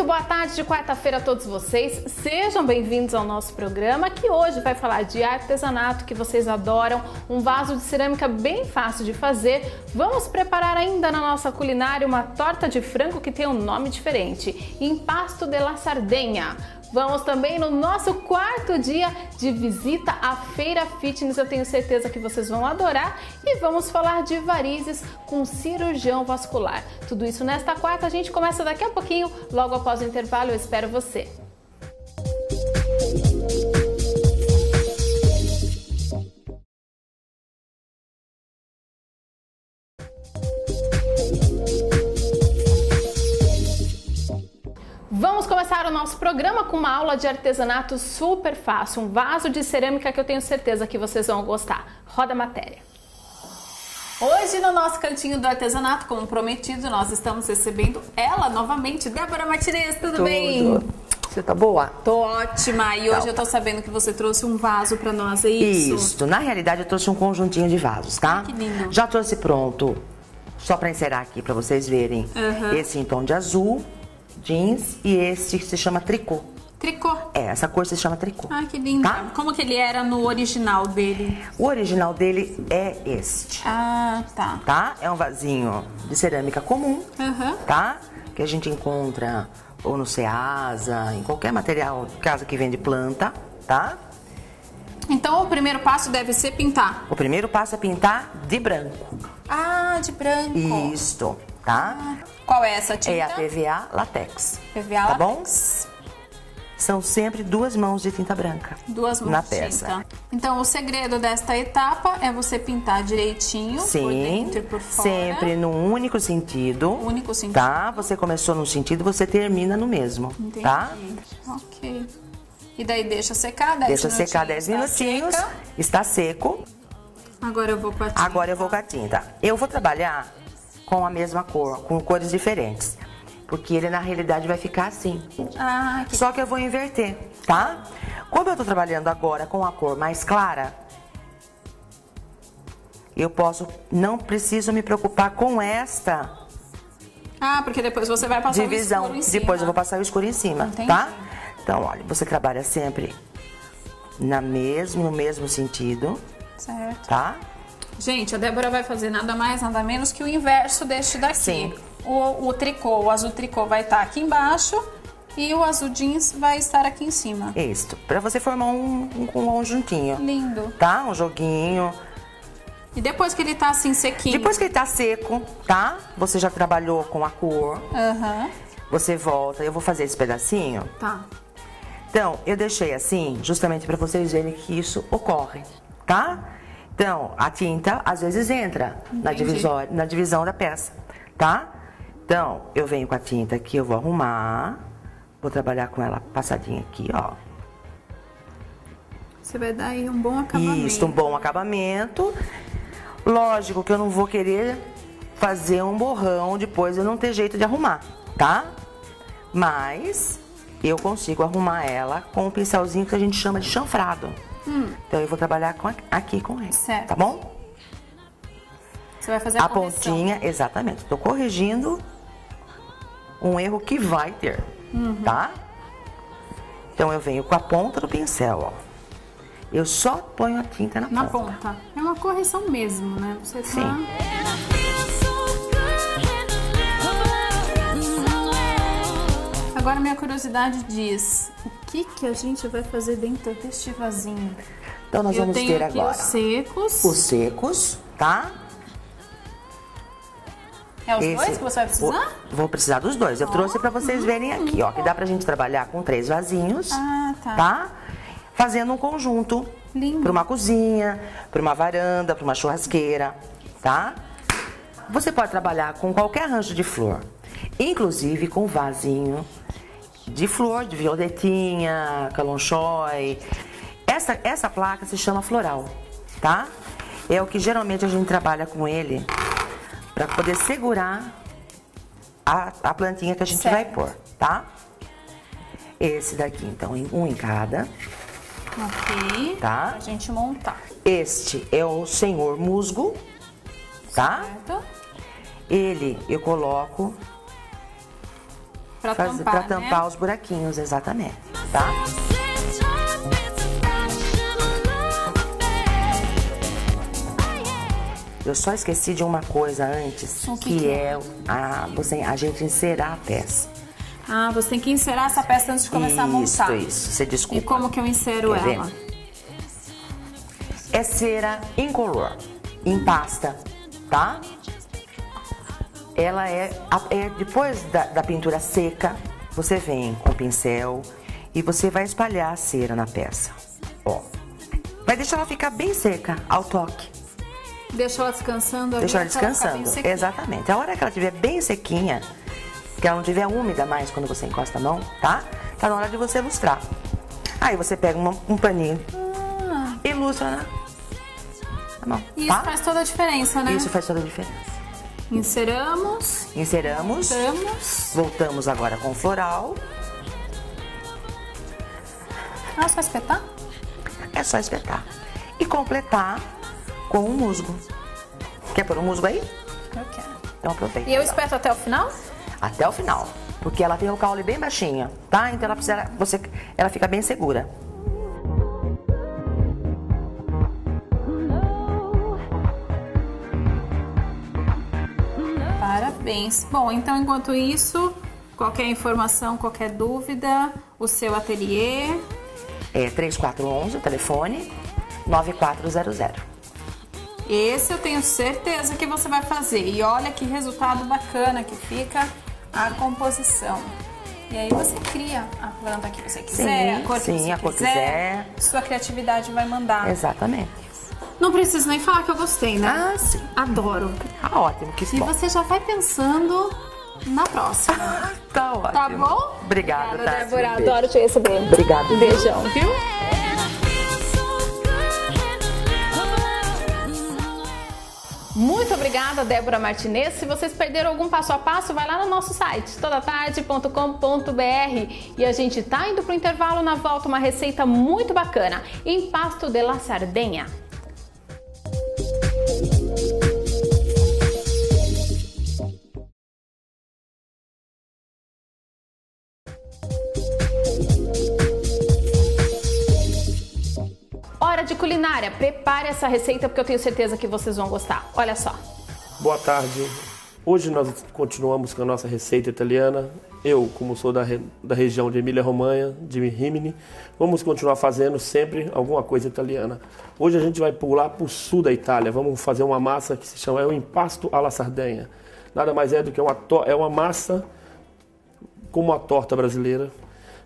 Muito boa tarde de quarta-feira a todos vocês. Sejam bem-vindos ao nosso programa, que hoje vai falar de artesanato que vocês adoram, um vaso de cerâmica bem fácil de fazer. Vamos preparar ainda na nossa culinária uma torta de frango que tem um nome diferente, Impasto de la Sardenha. Vamos também no nosso quarto dia de visita à Feira Fitness, eu tenho certeza que vocês vão adorar. E vamos falar de varizes com cirurgião vascular. Tudo isso nesta quarta, a gente começa daqui a pouquinho, logo após o intervalo, eu espero você. Vamos começar o nosso programa com uma aula de artesanato super fácil, um vaso de cerâmica que eu tenho certeza que vocês vão gostar. Roda a matéria. Hoje no nosso cantinho do artesanato, como prometido, nós estamos recebendo ela novamente, Débora Martinez, tudo bem? Você tá boa? Tô ótima, e hoje eu tô sabendo que você trouxe um vaso pra nós, é isso? Isso, na realidade eu trouxe um conjuntinho de vasos, tá? Ai, que lindo. Já trouxe pronto, só pra encerar aqui, pra vocês verem, esse em tom de azul, jeans, e esse que se chama tricô. Tricô? É, essa cor se chama tricô. Ai, que lindo. Tá? Como que ele era no original dele? O original dele é este. Ah, tá. Tá? É um vasinho de cerâmica comum, tá? Que a gente encontra ou no Ceasa, em qualquer material, casa que vende planta, tá? Então o primeiro passo deve ser pintar. O primeiro passo é pintar de branco. Ah, de branco. Isto, tá? Qual é essa tinta? É a PVA Latex. PVA tá Latex. Bom? São sempre 2 mãos de tinta branca. 2 mãos na de peça. tinta. Então o segredo desta etapa é você pintar direitinho, por dentro e por fora. Sempre num único sentido. Único sentido. Tá? Você começou num sentido, você termina no mesmo. Entendi. Tá? Ok. E daí deixa secar 10 Deixa minutinhos. secar 10 minutinhos. Seca. Está seco. Agora eu vou com a tinta. Agora eu vou com a tinta. Eu vou trabalhar com a mesma cor, com cores diferentes. Porque ele na realidade vai ficar assim. Ah, que... Só que eu vou inverter, tá? Como eu tô trabalhando agora com a cor mais clara, eu não preciso me preocupar com esta Ah, porque depois você vai passar divisão. o escuro em cima. Depois eu vou passar o escuro em cima, Entendi. tá? Então, olha, você trabalha sempre no mesmo sentido, Certo. tá? Gente, a Débora vai fazer nada mais, nada menos que o inverso deste daqui. Sim. O tricô, o azul tricô vai estar aqui embaixo e o azul jeans vai estar aqui em cima. Isso, pra você formar um conjuntinho. Lindo. Tá? Um joguinho. E depois que ele tá assim sequinho? Depois que ele tá seco, tá? Você já trabalhou com a cor. Você volta, eu vou fazer esse pedacinho. Tá. Então, eu deixei assim, justamente pra vocês verem que isso ocorre, tá? Então, a tinta às vezes entra na divisão da peça, tá? Então, eu venho com a tinta aqui, eu vou arrumar, vou trabalhar com ela passadinha aqui, ó. Você vai dar aí um bom acabamento. Isso, um bom acabamento. Lógico que eu não vou querer fazer um borrão depois eu não ter jeito de arrumar, tá? Mas eu consigo arrumar ela com um pincelzinho que a gente chama de chanfrado. Então eu vou trabalhar aqui com ele, certo. Tá bom? Você vai fazer a correção. pontinha, exatamente. Tô corrigindo um erro que vai ter, tá? Então eu venho com a ponta do pincel, ó. Eu só ponho a tinta na ponta. É uma correção mesmo, né? Você tá... Sim. Agora minha curiosidade diz, o que a gente vai fazer dentro deste vasinho? Então nós vamos ter agora os secos. os secos, tá? É os dois que você vai precisar? Vou precisar dos dois. Eu trouxe pra vocês verem aqui, ó. Que dá pra gente trabalhar com 3 vasinhos. Ah, tá. Tá? Fazendo um conjunto. Lindo. Pra uma cozinha, pra uma varanda, pra uma churrasqueira, tá? Você pode trabalhar com qualquer arranjo de flor. Inclusive com vasinho de flor, de violetinha, calonchói. Essa placa se chama floral, tá? É o que geralmente a gente trabalha com ele para poder segurar a plantinha que a gente vai pôr, tá? Esse daqui, então, um em cada. Ok. Tá? Pra gente montar. Este é o senhor musgo, tá? Certo. Ele eu coloco Para tampar, tampar os buraquinhos, exatamente, tá? Eu só esqueci de uma coisa antes, que é a gente encerar a peça. Ah, você tem que encerar essa peça antes de começar a montar. Isso, você desculpa. E como que eu insero ela? É cera incolor, em pasta, tá? Ela depois da pintura seca, você vem com o pincel e você vai espalhar a cera na peça. Ó, vai deixar ela ficar bem seca ao toque. Deixa ela descansando. Deixa ela descansando, exatamente. A hora que ela estiver bem sequinha, que ela não estiver úmida mais quando você encosta a mão, tá? Tá na hora de você lustrar. Aí você pega um paninho e lustra na mão. E isso faz toda a diferença, né? Isso faz toda a diferença. Inseramos. Voltamos agora com o floral. Ah, só espetar? É só espetar. E completar com um musgo. Quer pôr um musgo aí? Eu quero. Então aproveita. E eu espeto até o final? Até o final. Porque ela tem o caule bem baixinho, tá? Então ela fica bem segura. Parabéns. Bom, então enquanto isso, qualquer informação, qualquer dúvida, o seu ateliê... É 3411, o telefone, 9400. Esse eu tenho certeza que você vai fazer. E olha que resultado bacana que fica a composição. E aí você cria a planta que você quiser, a cor que você quiser. Sua criatividade vai mandar. Exatamente. Não preciso nem falar que eu gostei, né? Ah, sim. Adoro. Ah, ótimo, que bom. E você já vai pensando na próxima. Tá ótimo. Tá bom? Obrigada, Débora. Adoro te receber. Obrigada. Um beijão, viu? Muito obrigada, Débora Martinez. Se vocês perderam algum passo a passo, vai lá no nosso site, todatarde.com.br. E a gente tá indo pro intervalo, na volta uma receita muito bacana, impasto de la Sardenha. Hora de culinária, prepare essa receita porque eu tenho certeza que vocês vão gostar. Olha só. Boa tarde. Hoje nós continuamos com a nossa receita italiana. Eu, como sou da região de Emília-Romanha, de Rimini, vamos continuar fazendo sempre alguma coisa italiana. Hoje a gente vai pular para o sul da Itália. Vamos fazer uma massa que se chama o impasto alla Sardenha. Nada mais é do que uma massa como a torta brasileira.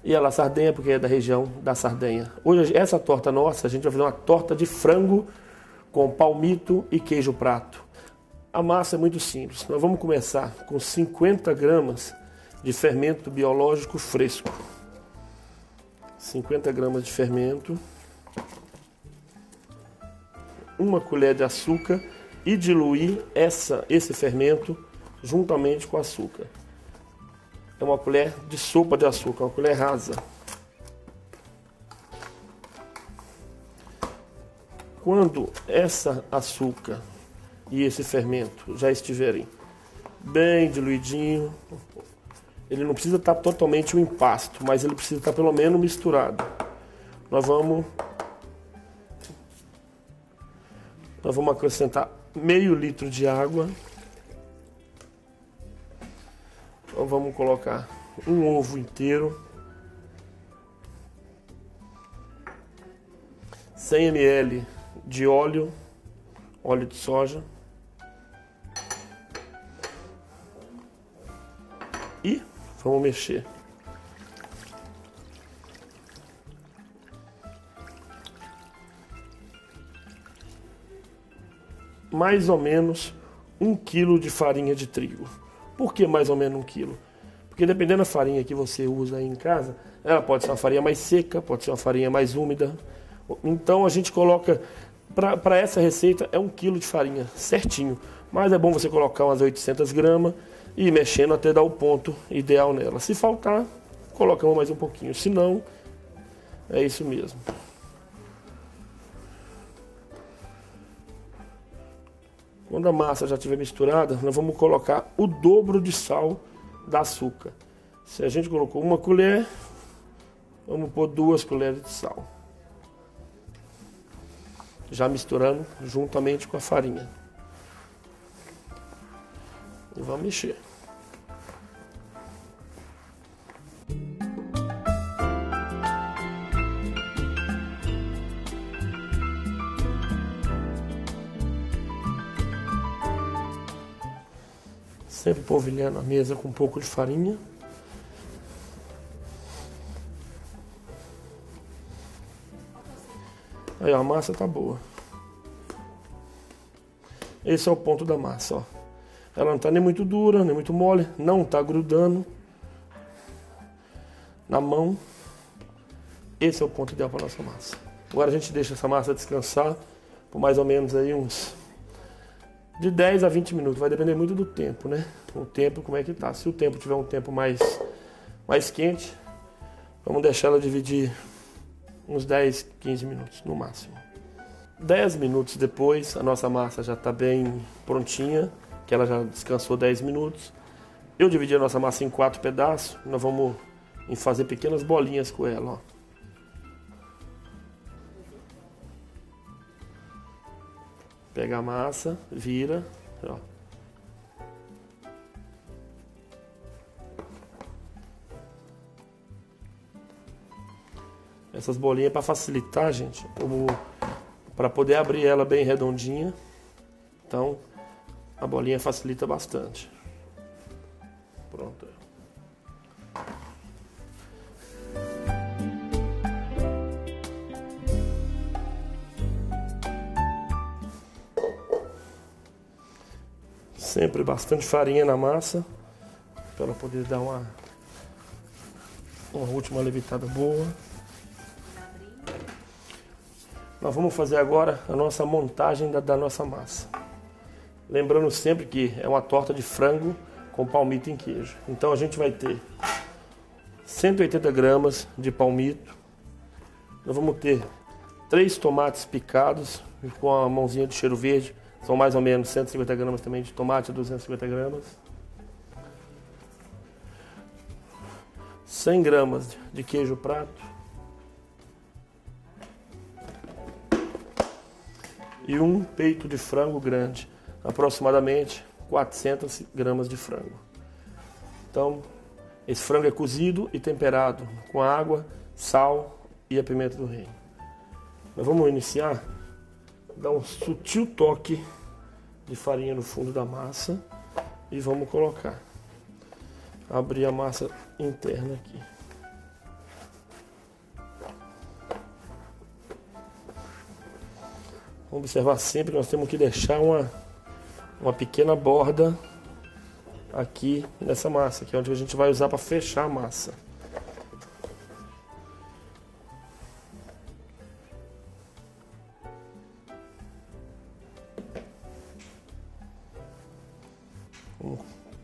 E a la Sardenha porque é da região da Sardenha. Hoje essa torta nossa, a gente vai fazer uma torta de frango com palmito e queijo prato. A massa é muito simples. Nós vamos começar com 50 gramas de fermento biológico fresco. 50 gramas de fermento. Uma colher de açúcar e diluir esse fermento juntamente com o açúcar. É uma colher de sopa de açúcar, uma colher rasa. Quando essa açúcar e esse fermento já estiverem bem diluidinho, ele não precisa estar totalmente um impasto, mas ele precisa estar pelo menos misturado. Nós vamos acrescentar meio litro de água. Então vamos colocar um ovo inteiro, 100 ml de óleo de soja e vamos mexer. Mais ou menos 1 quilo de farinha de trigo. Por que mais ou menos 1 quilo? Porque dependendo da farinha que você usa aí em casa, ela pode ser uma farinha mais seca, pode ser uma farinha mais úmida. Então a gente coloca, para essa receita, é 1 quilo de farinha, certinho. Mas é bom você colocar umas 800 gramas e ir mexendo até dar o ponto ideal nela. Se faltar, colocamos mais um pouquinho. Se não, é isso mesmo. Quando a massa já estiver misturada, nós vamos colocar o dobro de sal da açúcar. Se a gente colocou 1 colher, vamos pôr 2 colheres de sal. Já misturando juntamente com a farinha. E vamos mexer. Sempre polvilhando a mesa com um pouco de farinha. Aí ó, a massa tá boa. Esse é o ponto da massa, ó. Ela não tá nem muito dura, nem muito mole, não tá grudando na mão. Esse é o ponto ideal para nossa massa. Agora a gente deixa essa massa descansar por mais ou menos aí uns de 10 a 20 minutos. Vai depender muito do tempo, né? O tempo, como é que tá. Se o tempo tiver um tempo mais quente, vamos deixar ela dividir uns 10, 15 minutos no máximo. 10 minutos depois, a nossa massa já está bem prontinha, que ela já descansou 10 minutos. Eu dividi a nossa massa em 4 pedaços. Nós vamos fazer pequenas bolinhas com ela, ó. Pega a massa, vira, ó. Essas bolinhas para facilitar, gente, para poder abrir ela bem redondinha. Então, a bolinha facilita bastante. Pronto. Sempre bastante farinha na massa, para ela poder dar uma última levitada boa. Nós vamos fazer agora a nossa montagem da nossa massa. Lembrando sempre que é uma torta de frango com palmito em queijo. Então a gente vai ter 180 gramas de palmito. Nós vamos ter 3 tomates picados com a mãozinha de cheiro verde. São mais ou menos 150 gramas também de tomate, 250 gramas. 100 gramas de queijo prato. E um peito de frango grande, aproximadamente 400 gramas de frango. Então, esse frango é cozido e temperado com água, sal e a pimenta do reino. Nós vamos iniciar, dar um sutil toque de farinha no fundo da massa e vamos colocar. Abrir a massa interna aqui. Vamos observar sempre que nós temos que deixar uma pequena borda aqui nessa massa, que é onde a gente vai usar para fechar a massa. Vamos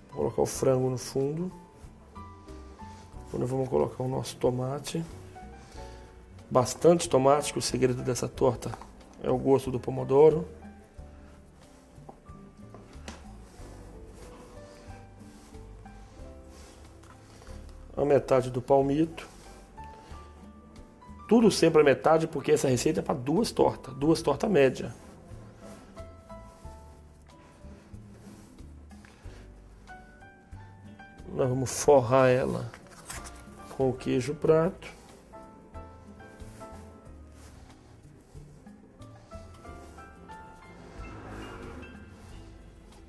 colocar o frango no fundo. Agora vamos colocar o nosso tomate. Bastante tomate, que o segredo dessa torta é o gosto do pomodoro. A metade do palmito. Tudo sempre a metade, porque essa receita é para 2 tortas médias. Nós vamos forrar ela com o queijo prato.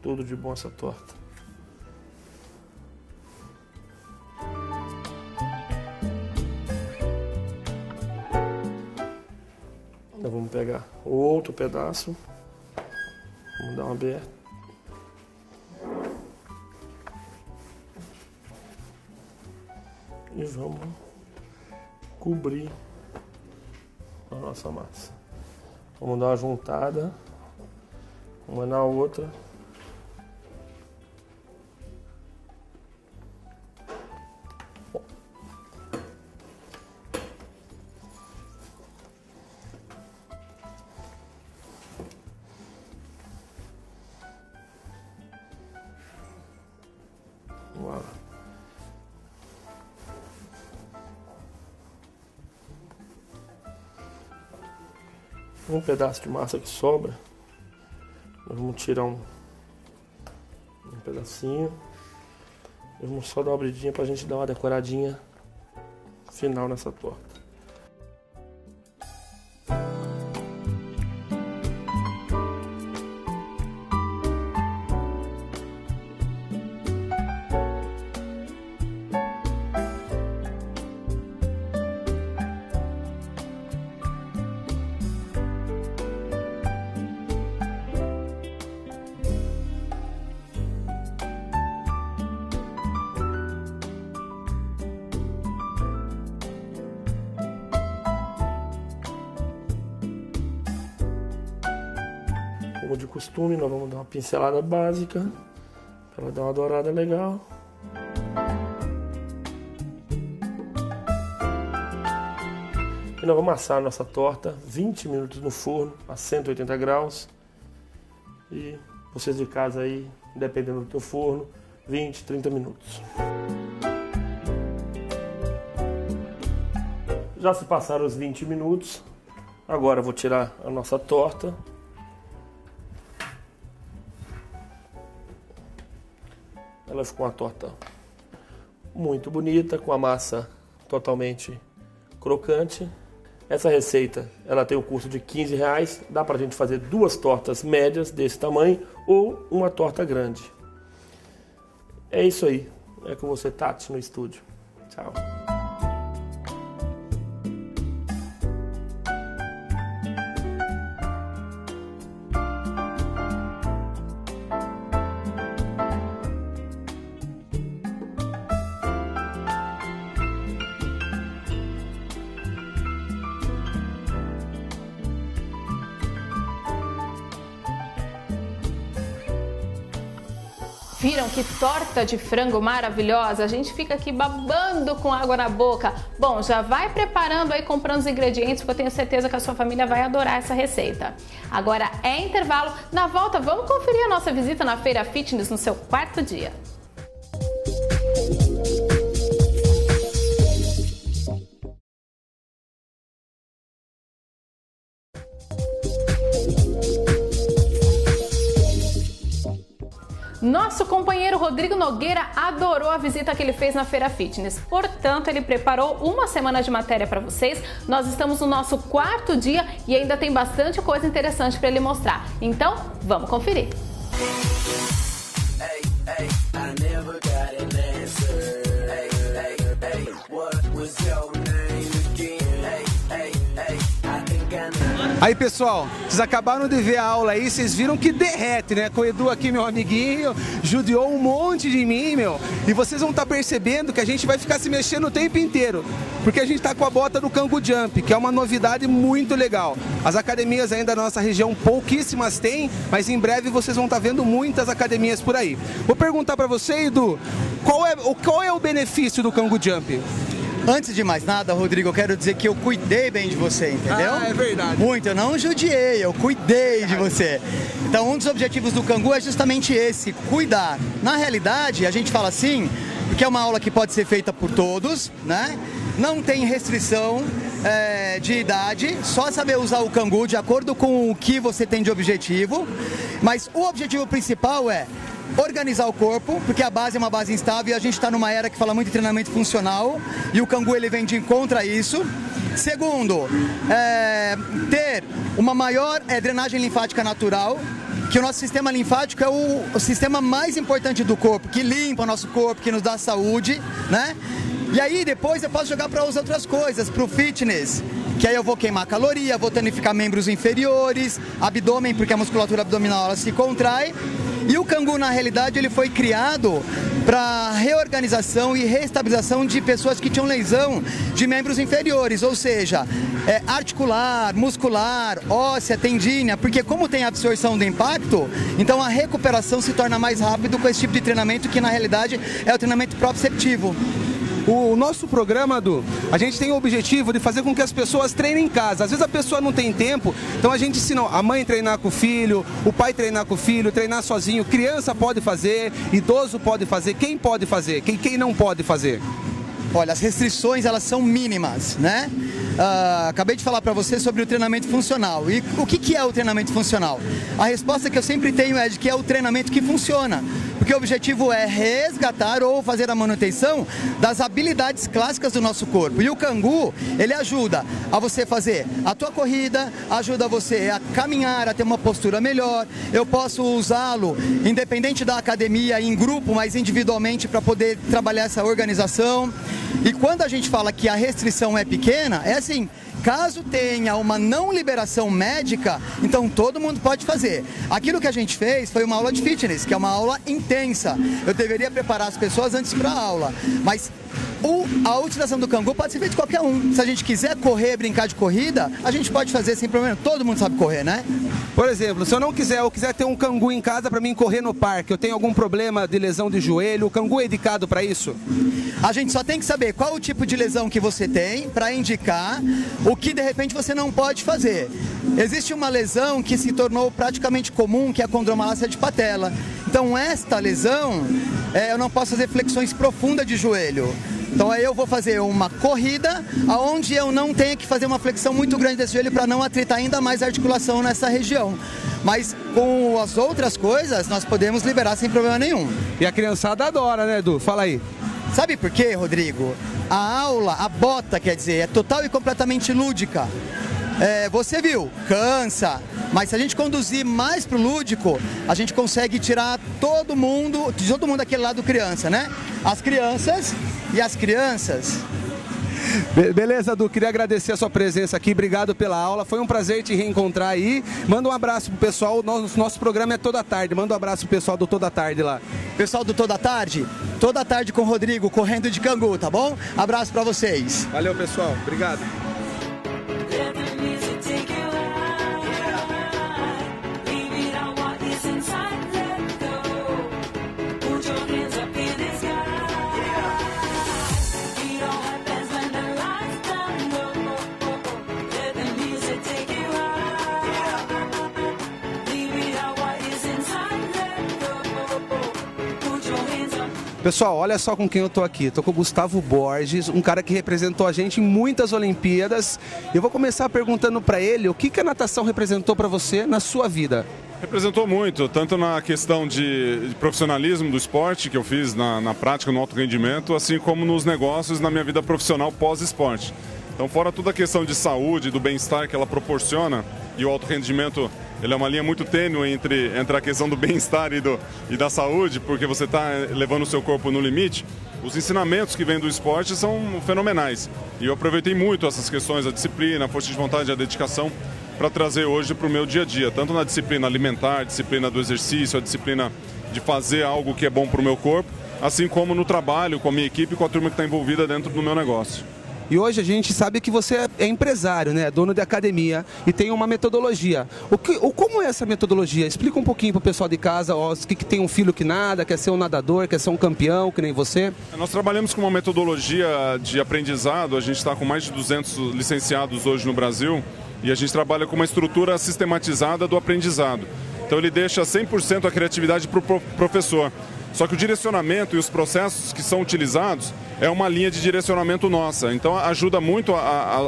Tudo de bom essa torta. Nós vamos pegar o outro pedaço. Vamos dar uma aberta. E vamos cobrir a nossa massa. Vamos dar uma juntada, uma na outra. um pedaço de massa que sobra. Nós vamos tirar um pedacinho. Vamos só dar uma abridinha pra gente dar uma decoradinha final nessa torta. Como de costume, nós vamos dar uma pincelada básica para ela dar uma dourada legal. E nós vamos assar a nossa torta 20 minutos no forno a 180 graus. E vocês de casa aí, dependendo do teu forno, 20, 30 minutos. Já se passaram os 20 minutos. Agora eu vou tirar a nossa torta. Ela ficou uma torta muito bonita, com a massa totalmente crocante. Essa receita ela tem um custo de R$15. Dá pra gente fazer 2 tortas médias desse tamanho ou uma torta grande. É isso aí. É com você, Tati, no estúdio. Tchau. Viram que torta de frango maravilhosa? A gente fica aqui babando com água na boca. Bom, já vai preparando aí, comprando os ingredientes, porque eu tenho certeza que a sua família vai adorar essa receita. Agora é intervalo. Na volta, vamos conferir a nossa visita na Feira Fitness no seu 4º dia. Nosso companheiro Rodrigo Nogueira adorou a visita que ele fez na Feira Fitness. Portanto, ele preparou uma semana de matéria para vocês. Nós estamos no nosso 4º dia e ainda tem bastante coisa interessante para ele mostrar. Então, vamos conferir. Aí pessoal, vocês acabaram de ver a aula aí, vocês viram que derrete, né? Com o Edu aqui, meu amiguinho, judiou um monte de mim, meu. E vocês vão estar percebendo que a gente vai ficar se mexendo o tempo inteiro. Porque a gente tá com a bota do Kangoo Jump, que é uma novidade muito legal. As academias ainda na nossa região, pouquíssimas têm, mas em breve vocês vão estar vendo muitas academias por aí. Vou perguntar pra você, Edu, qual é o benefício do Kangoo Jump? Antes de mais nada, Rodrigo, eu quero dizer que eu cuidei bem de você, entendeu? Ah, é verdade. Muito, eu não judiei, eu cuidei de você. Então, um dos objetivos do Kangoo é justamente esse, cuidar. Na realidade, a gente fala assim, porque é uma aula que pode ser feita por todos, né? Não tem restrição de idade, só saber usar o Kangoo de acordo com o que você tem de objetivo. Mas o objetivo principal é organizar o corpo, porque a base é uma base instável e a gente está numa era que fala muito em treinamento funcional e o Kangoo ele vem de encontro a isso. Segundo, ter uma maior drenagem linfática natural, que o nosso sistema linfático é o sistema mais importante do corpo, que limpa o nosso corpo, que nos dá saúde, né? E aí depois eu posso jogar para as outras coisas, para o fitness, que aí eu vou queimar caloria, vou tonificar membros inferiores, abdômen, porque a musculatura abdominal ela se contrai. E o Kangoo, na realidade, ele foi criado para reorganização e reestabilização de pessoas que tinham lesão de membros inferiores, ou seja, articular, muscular, óssea, tendínea, porque como tem absorção do impacto, então a recuperação se torna mais rápido com esse tipo de treinamento que, na realidade, é o treinamento proprioceptivo. O nosso programa, Edu, a gente tem o objetivo de fazer com que as pessoas treinem em casa. Às vezes a pessoa não tem tempo, então a gente ensina a mãe treinar com o filho, o pai treinar com o filho, treinar sozinho. Criança pode fazer, idoso pode fazer, quem pode fazer, quem não pode fazer? Olha, as restrições elas são mínimas, né? acabei de falar para você sobre o treinamento funcional. E o que é o treinamento funcional? A resposta que eu sempre tenho é de que é o treinamento que funciona. Porque o objetivo é resgatar ou fazer a manutenção das habilidades clássicas do nosso corpo. E o Kangoo, ele ajuda a você fazer a tua corrida, ajuda você a caminhar, a ter uma postura melhor. Eu posso usá-lo independente da academia, em grupo, mas individualmente, para poder trabalhar essa organização. E quando a gente fala que a restrição é pequena, é assim, caso tenha uma não liberação médica, então todo mundo pode fazer. Aquilo que a gente fez foi uma aula de fitness, que é uma aula intensa. Eu deveria preparar as pessoas antes para a aula, mas a utilização do Kangoo pode ser feita de qualquer um. Se a gente quiser correr, brincar de corrida, a gente pode fazer sem problema. Todo mundo sabe correr, né? Por exemplo, se eu não quiser, eu quiser ter um Kangoo em casa para mim correr no parque, eu tenho algum problema de lesão de joelho, o Kangoo é indicado para isso? A gente só tem que saber qual o tipo de lesão que você tem para indicar o que de repente você não pode fazer. Existe uma lesão que se tornou praticamente comum, que é a condromalácia de patela. Então esta lesão, eu não posso fazer flexões profundas de joelho. Então aí eu vou fazer uma corrida onde eu não tenha que fazer uma flexão muito grande desse joelho para não atritar ainda mais a articulação nessa região. Mas com as outras coisas nós podemos liberar sem problema nenhum. E a criançada adora, né, Edu? Fala aí. Sabe por quê, Rodrigo? A aula, a bota, quer dizer, é total e completamente lúdica. Você viu, cansa, mas se a gente conduzir mais pro lúdico, a gente consegue tirar todo mundo daquele lado criança, né? As crianças e as crianças. Beleza, Edu, queria agradecer a sua presença aqui, obrigado pela aula, foi um prazer te reencontrar aí. Manda um abraço pro pessoal, nosso programa é toda tarde, manda um abraço pro pessoal do Toda Tarde lá. Pessoal do Toda Tarde com o Rodrigo, correndo de Kangoo, tá bom? Abraço pra vocês. Valeu, pessoal, obrigado. Pessoal, olha só com quem eu tô aqui. Tô com o Gustavo Borges, um cara que representou a gente em muitas Olimpíadas. Eu vou começar perguntando para ele o que a natação representou para você na sua vida. Representou muito, tanto na questão de profissionalismo do esporte, que eu fiz na prática, no alto rendimento, assim como nos negócios, na minha vida profissional pós-esporte. Então, fora toda a questão de saúde, do bem-estar que ela proporciona, e o alto rendimento, ele é uma linha muito tênue entre a questão do bem-estar e da saúde, porque você está levando o seu corpo no limite. Os ensinamentos que vêm do esporte são fenomenais. E eu aproveitei muito essas questões, a disciplina, a força de vontade, a dedicação, para trazer hoje para o meu dia a dia. Tanto na disciplina alimentar, a disciplina do exercício, a disciplina de fazer algo que é bom para o meu corpo, assim como no trabalho, com a minha equipe e com a turma que está envolvida dentro do meu negócio. E hoje a gente sabe que você é empresário, né? Dono de academia e tem uma metodologia. Como é essa metodologia? Explica um pouquinho para o pessoal de casa, que tem um filho que nada, quer ser um nadador, quer ser um campeão, que nem você. Nós trabalhamos com uma metodologia de aprendizado, a gente está com mais de 200 licenciados hoje no Brasil e a gente trabalha com uma estrutura sistematizada do aprendizado. Então ele deixa 100% a criatividade para o professor. Só que o direcionamento e os processos que são utilizados é uma linha de direcionamento nossa. Então ajuda muito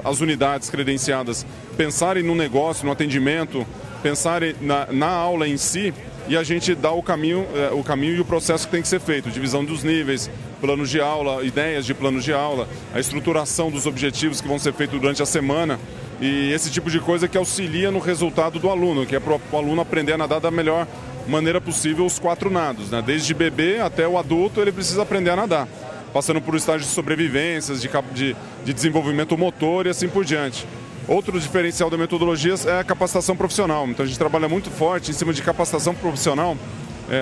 as unidades credenciadas pensarem no negócio, no atendimento, pensarem na aula em si e a gente dá o caminho e o processo que tem que ser feito. Divisão dos níveis, planos de aula, ideias de planos de aula, a estruturação dos objetivos que vão ser feitos durante a semana e esse tipo de coisa que auxilia no resultado do aluno, que é para o aluno aprender a nadar da melhor maneira possível os 4 nados, né? Desde bebê até o adulto ele precisa aprender a nadar, passando por estágios de sobrevivências, de desenvolvimento motor e assim por diante. Outro diferencial da metodologia é a capacitação profissional, então a gente trabalha muito forte em cima de capacitação profissional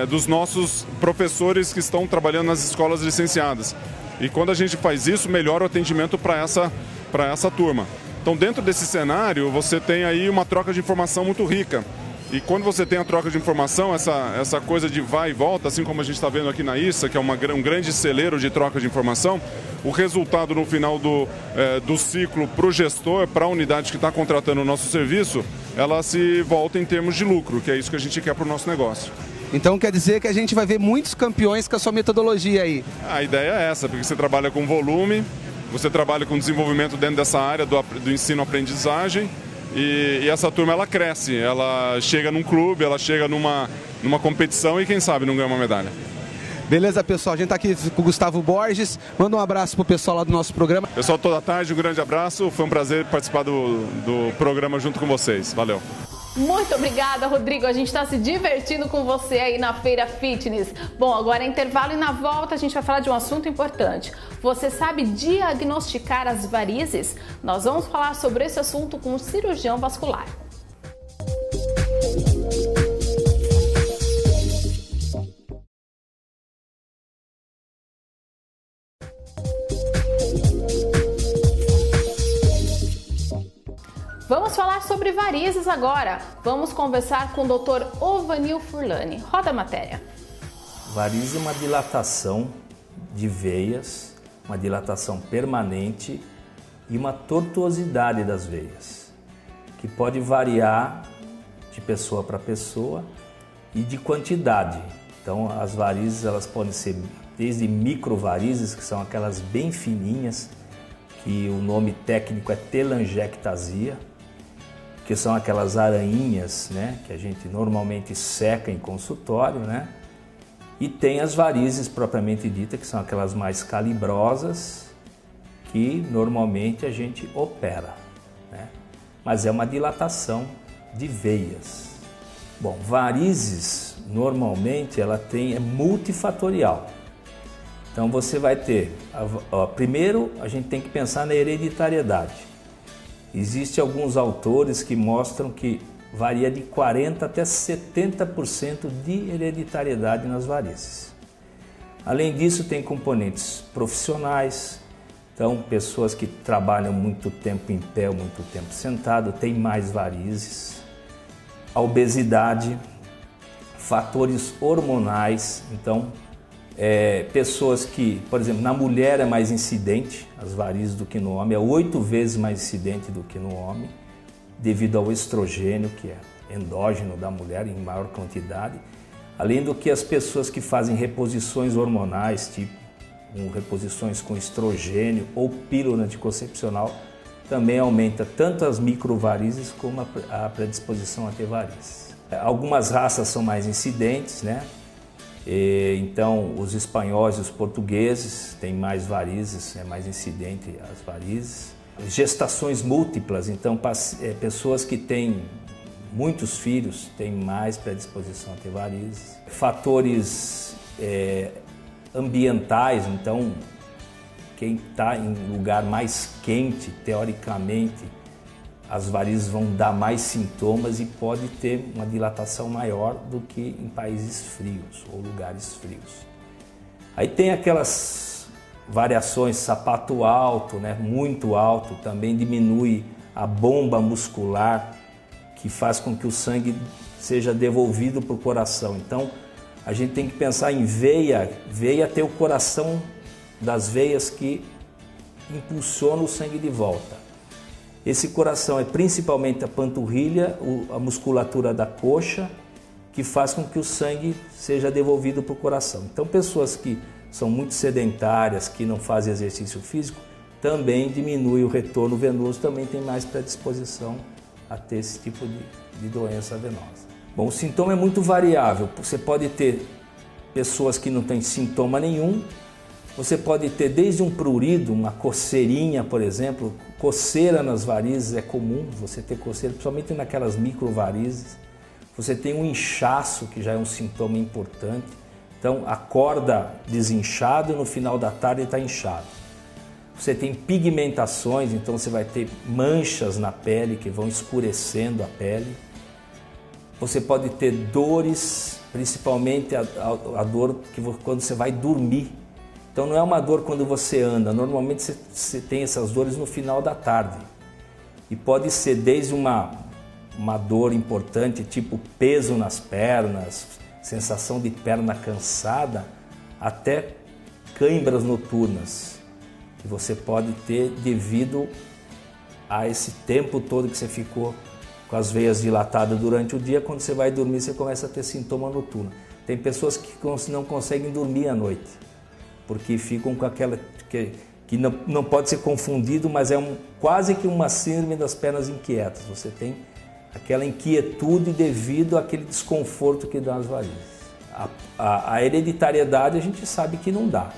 dos nossos professores que estão trabalhando nas escolas licenciadas. E quando a gente faz isso, melhora o atendimento para essa turma. Então dentro desse cenário você tem aí uma troca de informação muito rica. E quando você tem a troca de informação, essa coisa de vai e volta, assim como a gente está vendo aqui na ISA, que é um grande celeiro de troca de informação, o resultado no final do ciclo para o gestor, para a unidade que está contratando o nosso serviço, ela se volta em termos de lucro, que é isso que a gente quer para o nosso negócio. Então quer dizer que a gente vai ver muitos campeões com a sua metodologia aí? A ideia é essa, porque você trabalha com volume, você trabalha com desenvolvimento dentro dessa área do ensino-aprendizagem e essa turma ela cresce, ela chega num clube, ela chega numa competição e quem sabe não ganha uma medalha. Beleza, pessoal? A gente está aqui com o Gustavo Borges. Manda um abraço pro pessoal lá do nosso programa. Pessoal, toda tarde, um grande abraço. Foi um prazer participar do programa junto com vocês. Valeu. Muito obrigada, Rodrigo. A gente está se divertindo com você aí na Feira Fitness. Bom, agora é intervalo e na volta a gente vai falar de um assunto importante. Você sabe diagnosticar as varizes? Nós vamos falar sobre esse assunto com um cirurgião vascular. Vamos falar sobre varizes agora. Vamos conversar com o Dr. Ovanil Furlani. Roda a matéria. Varize é uma dilatação de veias, uma dilatação permanente e uma tortuosidade das veias, que pode variar de pessoa para pessoa e de quantidade. Então, as varizes elas podem ser desde microvarizes, que são aquelas bem fininhas, que o nome técnico é telangiectasia, que são aquelas aranhinhas, né, que a gente normalmente seca em consultório, né? E tem as varizes propriamente dita, que são aquelas mais calibrosas, que normalmente a gente opera, né? Mas é uma dilatação de veias. Bom, varizes normalmente ela é multifatorial. Então você vai ter, primeiro a gente tem que pensar na hereditariedade. Existem alguns autores que mostram que varia de 40% até 70% de hereditariedade nas varizes. Além disso, tem componentes profissionais, então pessoas que trabalham muito tempo em pé ou muito tempo sentado têm mais varizes. A obesidade, fatores hormonais, então pessoas que, por exemplo, na mulher é mais incidente as varizes do que no homem, é 8 vezes mais incidente do que no homem, devido ao estrogênio, que é endógeno da mulher em maior quantidade, além do que as pessoas que fazem reposições hormonais, tipo reposições com estrogênio ou pílula anticoncepcional, também aumenta tanto as microvarizes como a predisposição a ter varizes. Algumas raças são mais incidentes, né? Então, os espanhóis e os portugueses têm mais varizes, é mais incidente as varizes. Gestações múltiplas, então pessoas que têm muitos filhos têm mais predisposição a ter varizes. Fatores ambientais, então quem está em lugar mais quente, teoricamente, as varizes vão dar mais sintomas e pode ter uma dilatação maior do que em países frios ou lugares frios. Aí tem aquelas variações, sapato alto, né, muito alto, também diminui a bomba muscular, que faz com que o sangue seja devolvido para o coração. Então, a gente tem que pensar em veia ter o coração das veias que impulsiona o sangue de volta. Esse coração é principalmente a panturrilha, a musculatura da coxa, que faz com que o sangue seja devolvido para o coração. Então, pessoas que são muito sedentárias, que não fazem exercício físico, também diminui o retorno venoso, também tem mais predisposição a ter esse tipo de doença venosa. Bom, o sintoma é muito variável. Você pode ter pessoas que não têm sintoma nenhum, você pode ter desde um prurido, uma coceirinha, por exemplo. Coceira nas varizes é comum, você ter coceira, principalmente naquelas microvarizes. Você tem um inchaço, que já é um sintoma importante. Então, acorda desinchado e no final da tarde está inchado. Você tem pigmentações, então você vai ter manchas na pele que vão escurecendo a pele. Você pode ter dores, principalmente a dor que quando você vai dormir. Então não é uma dor quando você anda, normalmente você tem essas dores no final da tarde. E pode ser desde uma dor importante, tipo peso nas pernas, sensação de perna cansada, até cãibras noturnas, que você pode ter devido a esse tempo todo que você ficou com as veias dilatadas durante o dia. Quando você vai dormir, você começa a ter sintoma noturno. Tem pessoas que não conseguem dormir à noite, porque ficam com que não pode ser confundido, mas é quase que uma síndrome das pernas inquietas. Você tem aquela inquietude devido àquele desconforto que dá as varizes. A hereditariedade a gente sabe que não dá,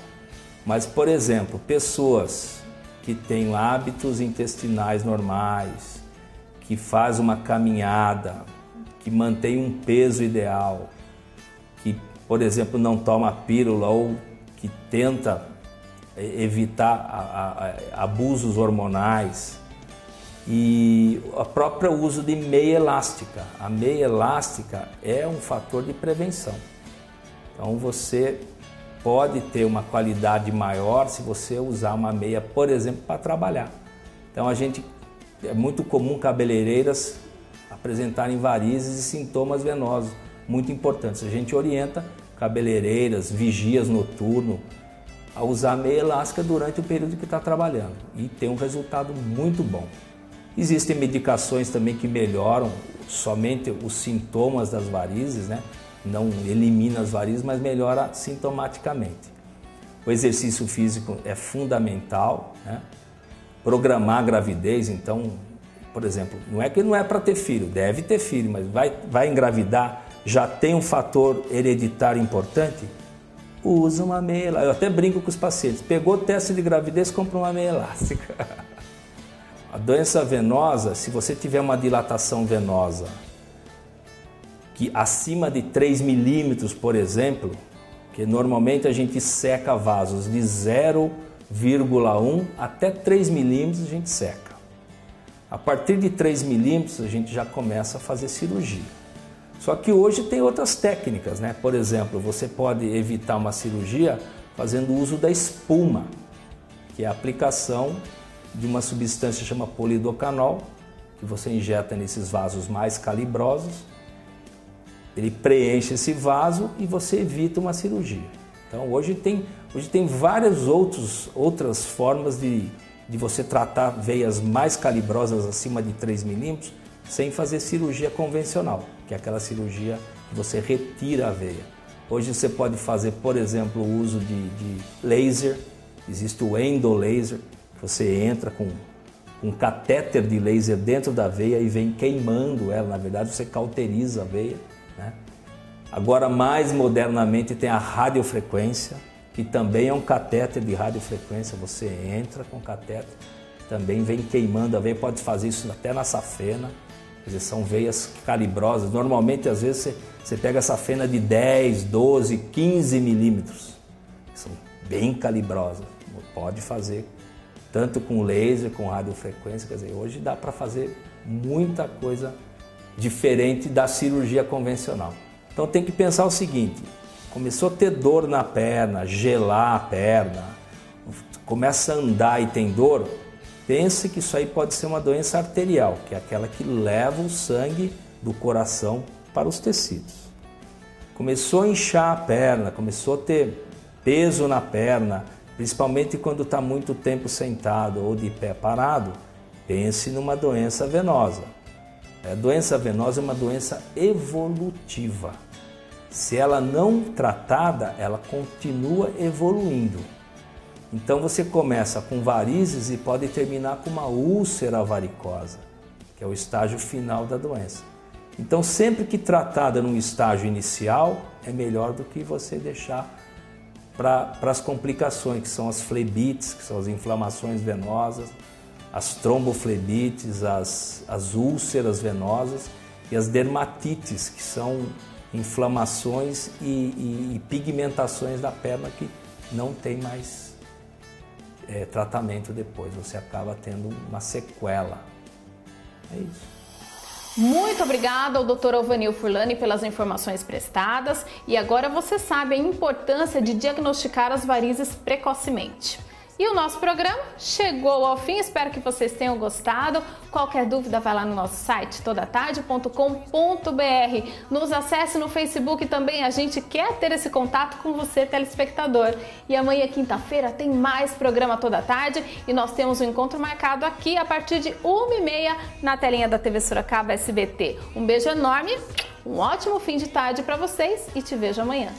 mas, por exemplo, pessoas que têm hábitos intestinais normais, que faz uma caminhada, que mantém um peso ideal, que, por exemplo, não toma pílula ou que tenta evitar abusos hormonais, e o próprio uso de meia elástica. A meia elástica é um fator de prevenção. Então você pode ter uma qualidade maior se você usar uma meia, por exemplo, para trabalhar. Então é muito comum cabeleireiras apresentarem varizes e sintomas venosos muito importantes. A gente orienta cabeleireiras, vigias noturno a usar a meia elástica durante o período que está trabalhando e tem um resultado muito bom. Existem medicações também que melhoram somente os sintomas das varizes, né? Não elimina as varizes, mas melhora sintomaticamente. O exercício físico é fundamental, né? Programar a gravidez, então, por exemplo, não é que não é para ter filho, deve ter filho, mas vai engravidar, já tem um fator hereditário importante, usa uma meia elástica. Eu até brinco com os pacientes, pegou o teste de gravidez, compra uma meia elástica. A doença venosa, se você tiver uma dilatação venosa que acima de 3 milímetros, por exemplo, que normalmente a gente seca vasos de 0,1 até 3 milímetros a gente seca. A partir de 3 milímetros a gente já começa a fazer cirurgia. Só que hoje tem outras técnicas, né? Por exemplo, você pode evitar uma cirurgia fazendo uso da espuma, que é a aplicação de uma substância que chama polidocanol, que você injeta nesses vasos mais calibrosos, ele preenche esse vaso e você evita uma cirurgia. Então hoje tem várias outras formas de você tratar veias mais calibrosas acima de 3 milímetros sem fazer cirurgia convencional, que é aquela cirurgia que você retira a veia. Hoje você pode fazer, por exemplo, o uso de laser, existe o endolaser, que você entra com um catéter de laser dentro da veia e vem queimando ela, na verdade você cauteriza a veia, né? Agora, mais modernamente, tem a radiofrequência, que também é um catéter de radiofrequência, você entra com o catéter, também vem queimando a veia, pode fazer isso até na safena, quer dizer, são veias calibrosas, normalmente às vezes você pega essa safena de 10, 12, 15 milímetros, são bem calibrosas, pode fazer tanto com laser, com radiofrequência, quer dizer, hoje dá para fazer muita coisa diferente da cirurgia convencional. Então tem que pensar o seguinte, começou a ter dor na perna, gelar a perna, começa a andar e tem dor, pense que isso aí pode ser uma doença arterial, que é aquela que leva o sangue do coração para os tecidos. Começou a inchar a perna, começou a ter peso na perna, principalmente quando está muito tempo sentado ou de pé parado, pense numa doença venosa. A doença venosa é uma doença evolutiva. Se ela não tratada, ela continua evoluindo. Então você começa com varizes e pode terminar com uma úlcera varicosa, que é o estágio final da doença. Então sempre que tratada num estágio inicial, é melhor do que você deixar para as complicações, que são as flebites, que são as inflamações venosas, as tromboflebites, as úlceras venosas e as dermatites, que são inflamações e pigmentações da perna que não tem mais tratamento depois, você acaba tendo uma sequela. É isso. Muito obrigada ao Dr. Alvanil Furlani pelas informações prestadas e agora você sabe a importância de diagnosticar as varizes precocemente. E o nosso programa chegou ao fim, espero que vocês tenham gostado. Qualquer dúvida vai lá no nosso site todatarde.com.br. Nos acesse no Facebook também, a gente quer ter esse contato com você, telespectador. E amanhã, quinta-feira, tem mais programa Toda Tarde e nós temos um encontro marcado aqui a partir de 1h30 na telinha da TV Sorocaba SBT. Um beijo enorme, um ótimo fim de tarde para vocês e te vejo amanhã.